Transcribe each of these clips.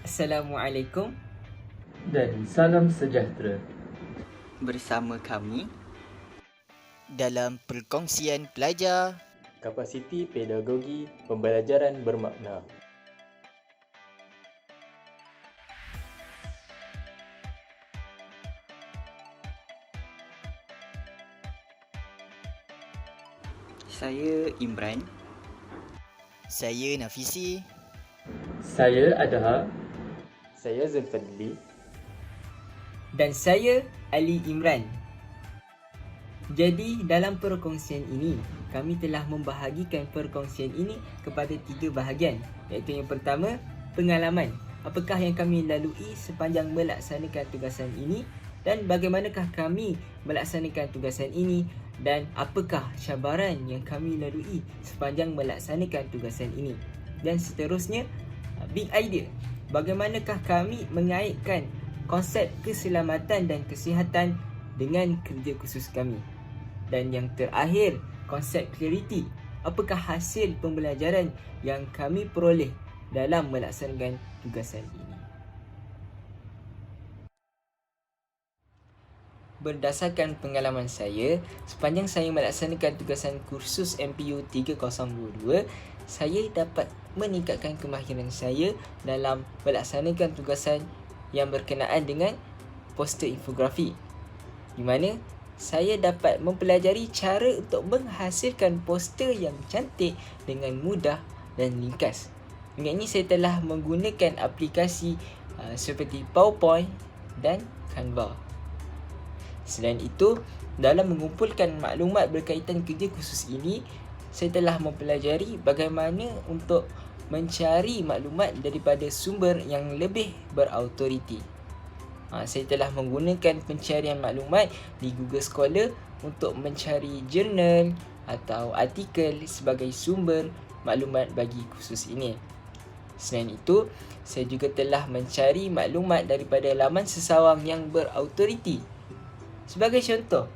Assalamualaikum. Dan salam sejahtera. Bersama kami dalam perkongsian pelajar Kapasiti pedagogi pembelajaran bermakna. Saya Imran. Saya Nafisi. Saya Adha. Saya Zulfadli. Dan saya Ali Imran. Jadi dalam perkongsian ini, kami telah membahagikan perkongsian ini kepada 3 bahagian, iaitu yang pertama, pengalaman. Apakah yang kami lalui sepanjang melaksanakan tugasan ini dan bagaimanakah kami melaksanakan tugasan ini dan apakah cabaran yang kami lalui sepanjang melaksanakan tugasan ini. Dan seterusnya, big idea. Bagaimanakah kami mengaitkan konsep keselamatan dan kesihatan dengan kerja khusus kami. Dan yang terakhir, konsep clarity. Apakah hasil pembelajaran yang kami peroleh dalam melaksanakan tugasan ini. Berdasarkan pengalaman saya, sepanjang saya melaksanakan tugasan kursus MPU 3022, saya dapat meningkatkan kemahiran saya dalam melaksanakan tugasan yang berkenaan dengan poster infografi, di mana saya dapat mempelajari cara untuk menghasilkan poster yang cantik dengan mudah dan ringkas. Dengan ini saya telah menggunakan aplikasi seperti PowerPoint dan Canva. Selain itu, dalam mengumpulkan maklumat berkaitan kerja khusus ini, saya telah mempelajari bagaimana untuk mencari maklumat daripada sumber yang lebih berautoriti. Saya telah menggunakan pencarian maklumat di Google Scholar untuk mencari jurnal atau artikel sebagai sumber maklumat bagi kursus ini. Selain itu, saya juga telah mencari maklumat daripada laman sesawang yang berautoriti. Sebagai contoh,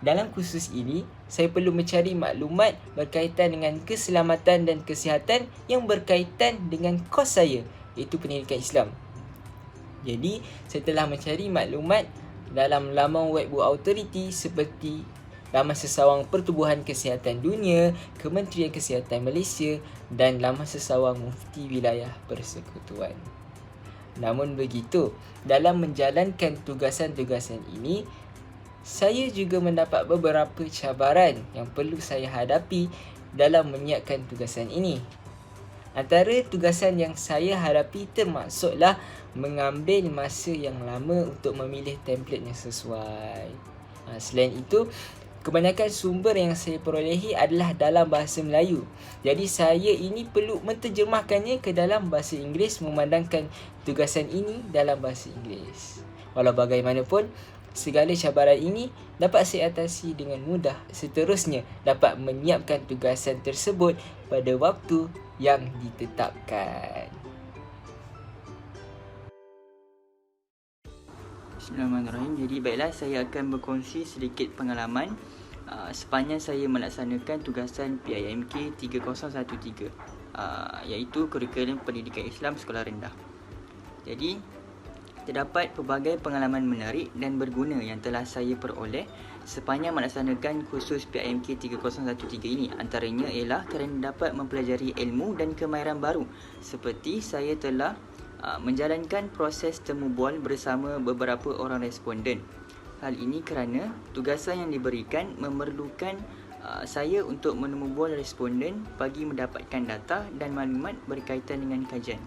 dalam kursus ini, saya perlu mencari maklumat berkaitan dengan keselamatan dan kesihatan yang berkaitan dengan kos saya, iaitu pendidikan Islam. Jadi, saya telah mencari maklumat dalam laman web berautoriti seperti laman sesawang Pertubuhan Kesihatan Dunia, Kementerian Kesihatan Malaysia dan laman sesawang Mufti Wilayah Persekutuan. Namun begitu, dalam menjalankan tugasan-tugasan ini, saya juga mendapat beberapa cabaran yang perlu saya hadapi dalam menyiapkan tugasan ini. Antara tugasan yang saya hadapi termasuklah mengambil masa yang lama untuk memilih template yang sesuai. Selain itu, kebanyakan sumber yang saya perolehi adalah dalam bahasa Melayu. Jadi saya ini perlu menterjemahkannya ke dalam bahasa Inggeris, memandangkan tugasan ini dalam bahasa Inggeris. Walau bagaimanapun, segala cabaran ini dapat saya atasi dengan mudah. Seterusnya, dapat menyiapkan tugasan tersebut pada waktu yang ditetapkan. Bismillahirrahmanirrahim. Jadi baiklah, saya akan berkongsi sedikit pengalaman sepanjang saya melaksanakan tugasan PIMK 3013, iaitu kurikulum pendidikan Islam sekolah rendah. Jadi, terdapat pelbagai pengalaman menarik dan berguna yang telah saya peroleh sepanjang melaksanakan kursus PIMK 3013 ini. Antaranya ialah kerana dapat mempelajari ilmu dan kemahiran baru, seperti saya telah menjalankan proses temu bual bersama beberapa orang responden. Hal ini kerana tugasan yang diberikan memerlukan saya untuk menemu bual responden bagi mendapatkan data dan maklumat berkaitan dengan kajian.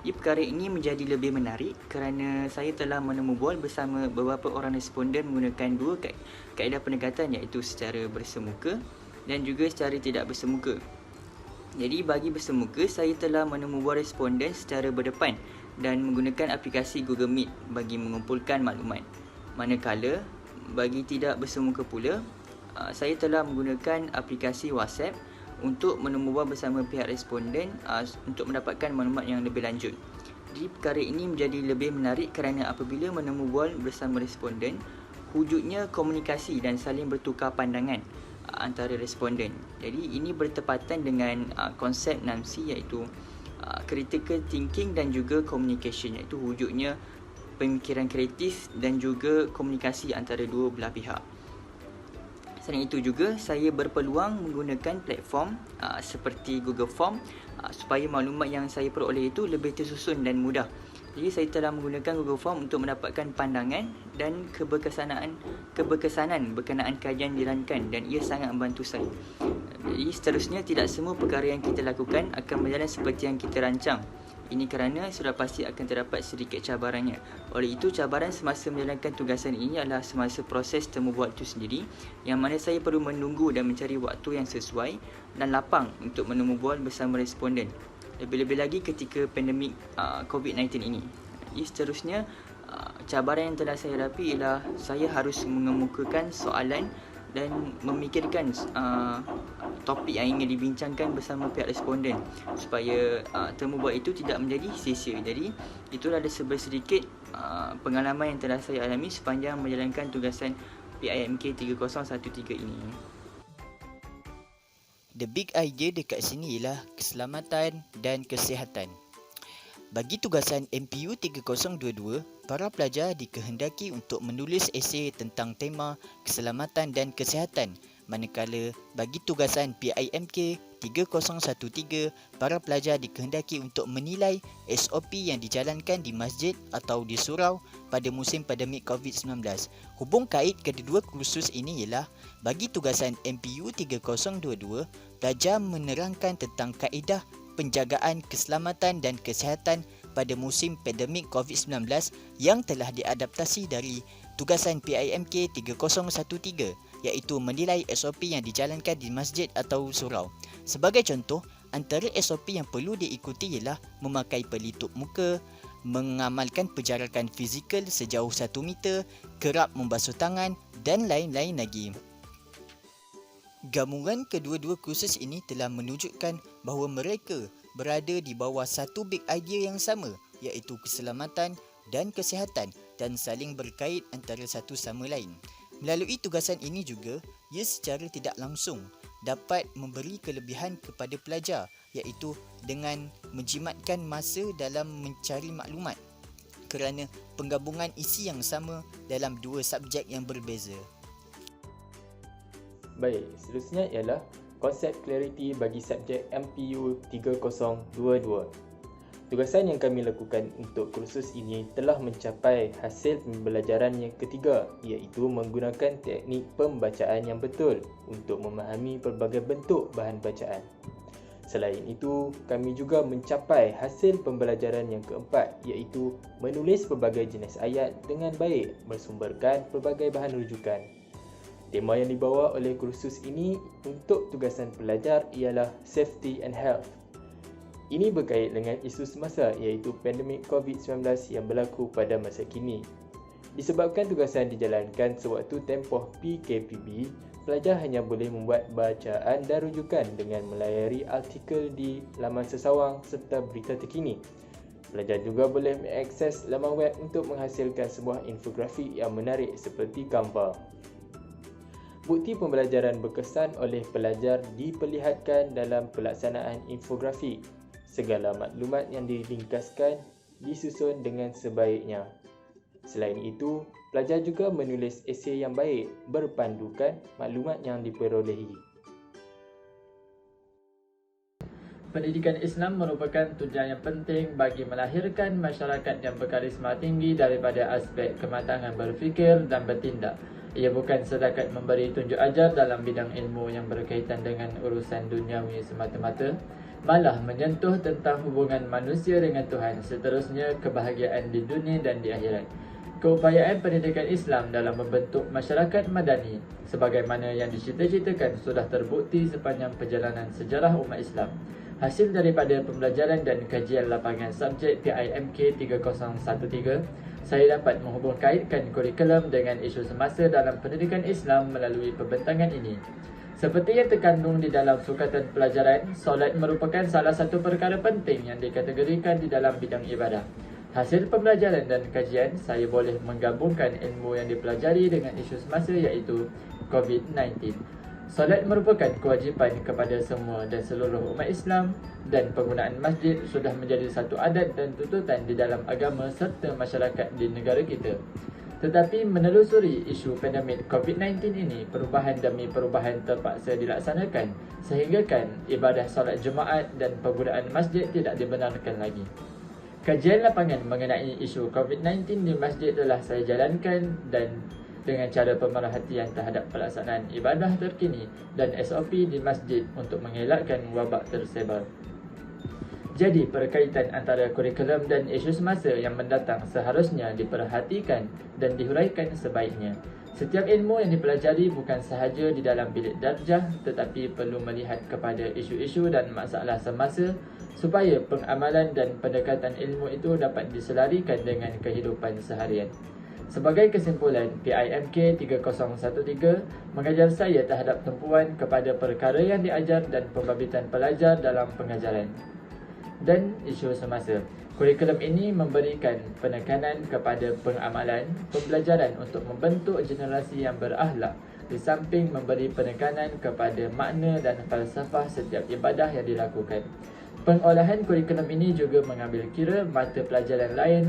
Jadi perkara ini menjadi lebih menarik kerana saya telah menemu bual bersama beberapa orang responden menggunakan 2 kaedah pendekatan, iaitu secara bersemuka dan juga secara tidak bersemuka. Jadi bagi bersemuka, saya telah menemu bual responden secara berdepan dan menggunakan aplikasi Google Meet bagi mengumpulkan maklumat. Manakala bagi tidak bersemuka pula, saya telah menggunakan aplikasi WhatsApp untuk menemu bual bersama pihak responden untuk mendapatkan maklumat yang lebih lanjut. Jadi perkara ini menjadi lebih menarik kerana apabila menemu bual bersama responden, wujudnya komunikasi dan saling bertukar pandangan antara responden. Jadi ini bertepatan dengan konsep NAMSI, iaitu critical thinking dan juga communication, iaitu wujudnya pemikiran kreatif dan juga komunikasi antara dua belah pihak. Selain itu juga, saya berpeluang menggunakan platform seperti Google Form supaya maklumat yang saya peroleh itu lebih tersusun dan mudah. Jadi saya telah menggunakan Google Form untuk mendapatkan pandangan dan keberkesanan berkenaan kajian dilankan, dan ia sangat membantu saya. Jadi seterusnya, tidak semua perkara yang kita lakukan akan berjalan seperti yang kita rancang. Ini kerana sudah pasti akan terdapat sedikit cabarannya. Oleh itu, cabaran semasa menjalankan tugasan ini adalah semasa proses temu buat itu sendiri, yang mana saya perlu menunggu dan mencari waktu yang sesuai dan lapang untuk menemu bual bersama responden. Lebih-lebih lagi ketika pandemik COVID-19 ini. Seterusnya, cabaran yang telah saya hadapi ialah saya harus mengemukakan soalan dan memikirkan topik yang ingin dibincangkan bersama pihak responden supaya temu bual itu tidak menjadi sia-sia. Jadi itulah ada sedikit pengalaman yang telah saya alami sepanjang menjalankan tugasan PIMK 3013 ini. The big idea dekat sini ialah keselamatan dan kesihatan. Bagi tugasan MPU 3022, para pelajar dikehendaki untuk menulis esei tentang tema keselamatan dan kesihatan, manakala bagi tugasan PIMK 3013, para pelajar dikehendaki untuk menilai SOP yang dijalankan di masjid atau di surau pada musim pandemik COVID-19. Hubung kait kedua kursus ini ialah, bagi tugasan MPU 3022, pelajar menerangkan tentang kaedah penjagaan keselamatan dan kesihatan pada musim pandemik COVID-19 yang telah diadaptasi dari tugasan PIMK 3013, iaitu menilai SOP yang dijalankan di masjid atau surau. Sebagai contoh, antara SOP yang perlu diikuti ialah memakai pelitup muka, mengamalkan penjarakan fizikal sejauh 1 meter, kerap membasuh tangan dan lain-lain lagi. Gabungan kedua-dua kursus ini telah menunjukkan bahawa mereka berada di bawah satu big idea yang sama, iaitu keselamatan dan kesihatan, dan saling berkait antara satu sama lain. Melalui tugasan ini juga, ia secara tidak langsung dapat memberi kelebihan kepada pelajar, iaitu dengan menjimatkan masa dalam mencari maklumat kerana penggabungan isi yang sama dalam dua subjek yang berbeza. Baik, seterusnya ialah konsep clarity bagi subjek MPU 3022. Tugasan yang kami lakukan untuk kursus ini telah mencapai hasil pembelajaran yang ketiga, iaitu menggunakan teknik pembacaan yang betul untuk memahami pelbagai bentuk bahan bacaan. Selain itu, kami juga mencapai hasil pembelajaran yang keempat, iaitu menulis pelbagai jenis ayat dengan baik bersumberkan pelbagai bahan rujukan. Tema yang dibawa oleh kursus ini untuk tugasan pelajar ialah Safety and Health. Ini berkait dengan isu semasa, iaitu pandemik COVID-19 yang berlaku pada masa kini. Disebabkan tugasan dijalankan sewaktu tempoh PKPB, pelajar hanya boleh membuat bacaan dan rujukan dengan melayari artikel di laman sesawang serta berita terkini. Pelajar juga boleh mengakses laman web untuk menghasilkan sebuah infografik yang menarik seperti gambar. Bukti pembelajaran berkesan oleh pelajar diperlihatkan dalam pelaksanaan infografik. Segala maklumat yang diringkaskan disusun dengan sebaiknya. Selain itu, pelajar juga menulis esei yang baik berpandukan maklumat yang diperolehi. Pendidikan Islam merupakan tunjang yang penting bagi melahirkan masyarakat yang berkarisma tinggi daripada aspek kematangan berfikir dan bertindak. Ia bukan setakat memberi tunjuk ajar dalam bidang ilmu yang berkaitan dengan urusan duniawi semata-mata, malah menyentuh tentang hubungan manusia dengan Tuhan, seterusnya kebahagiaan di dunia dan di akhirat. Keupayaan pendidikan Islam dalam membentuk masyarakat madani sebagaimana yang dicita-citakan sudah terbukti sepanjang perjalanan sejarah umat Islam. Hasil daripada pembelajaran dan kajian lapangan subjek PIMK 3013, saya dapat menghubung kaitkan kurikulum dengan isu semasa dalam pendidikan Islam melalui pembentangan ini. Seperti yang terkandung di dalam sukatan pelajaran, solat merupakan salah satu perkara penting yang dikategorikan di dalam bidang ibadah. Hasil pembelajaran dan kajian, saya boleh menggabungkan ilmu yang dipelajari dengan isu semasa, iaitu COVID-19. Solat merupakan kewajipan kepada semua dan seluruh umat Islam dan penggunaan masjid sudah menjadi satu adat dan tuntutan di dalam agama serta masyarakat di negara kita. Tetapi menelusuri isu pandemik COVID-19 ini, perubahan demi perubahan terpaksa dilaksanakan sehinggakan ibadah solat Jumaat dan penggunaan masjid tidak dibenarkan lagi. Kajian lapangan mengenai isu COVID-19 di masjid telah saya jalankan dan dengan cara pemerhatian terhadap pelaksanaan ibadah terkini dan SOP di masjid untuk mengelakkan wabak tersebar. Jadi, perkaitan antara kurikulum dan isu semasa yang mendatang seharusnya diperhatikan dan dihuraikan sebaiknya. Setiap ilmu yang dipelajari bukan sahaja di dalam bilik darjah tetapi perlu melihat kepada isu-isu dan masalah semasa supaya pengamalan dan pendekatan ilmu itu dapat diselarikan dengan kehidupan seharian. Sebagai kesimpulan, PIMK 3013 mengajar saya terhadap tumpuan kepada perkara yang diajar dan pembabitan pelajar dalam pengajaran dan isu semasa. Kurikulum ini memberikan penekanan kepada pengamalan pembelajaran untuk membentuk generasi yang berakhlak di samping memberi penekanan kepada makna dan falsafah setiap ibadah yang dilakukan. Pengolahan kurikulum ini juga mengambil kira mata pelajaran lain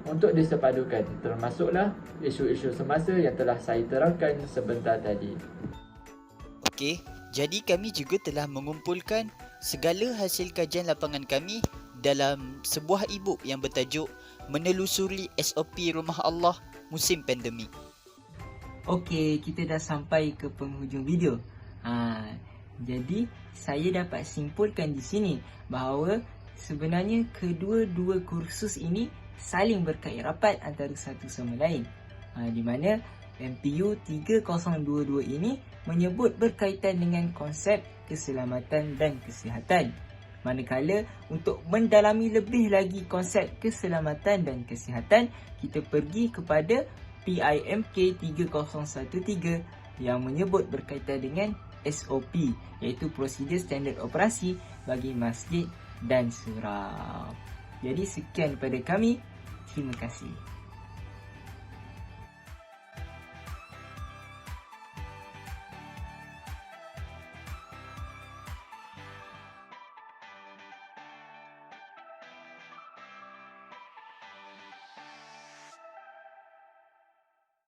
untuk disepadukan, termasuklah isu-isu semasa yang telah saya terangkan sebentar tadi. Okey, jadi kami juga telah mengumpulkan segala hasil kajian lapangan kami dalam sebuah e-book yang bertajuk Menelusuri SOP Rumah Allah Musim Pandemik. Okey, kita dah sampai ke penghujung video. Jadi saya dapat simpulkan di sini bahawa sebenarnya kedua-dua kursus ini saling berkait rapat antara satu sama lain. Di mana MPU 3022 ini menyebut berkaitan dengan konsep keselamatan dan kesihatan. Manakala untuk mendalami lebih lagi konsep keselamatan dan kesihatan, kita pergi kepada PIMK 3013 yang menyebut berkaitan dengan SOP, iaitu prosedur standard operasi bagi masjid dan surau. Jadi sekian daripada kami. Terima kasih.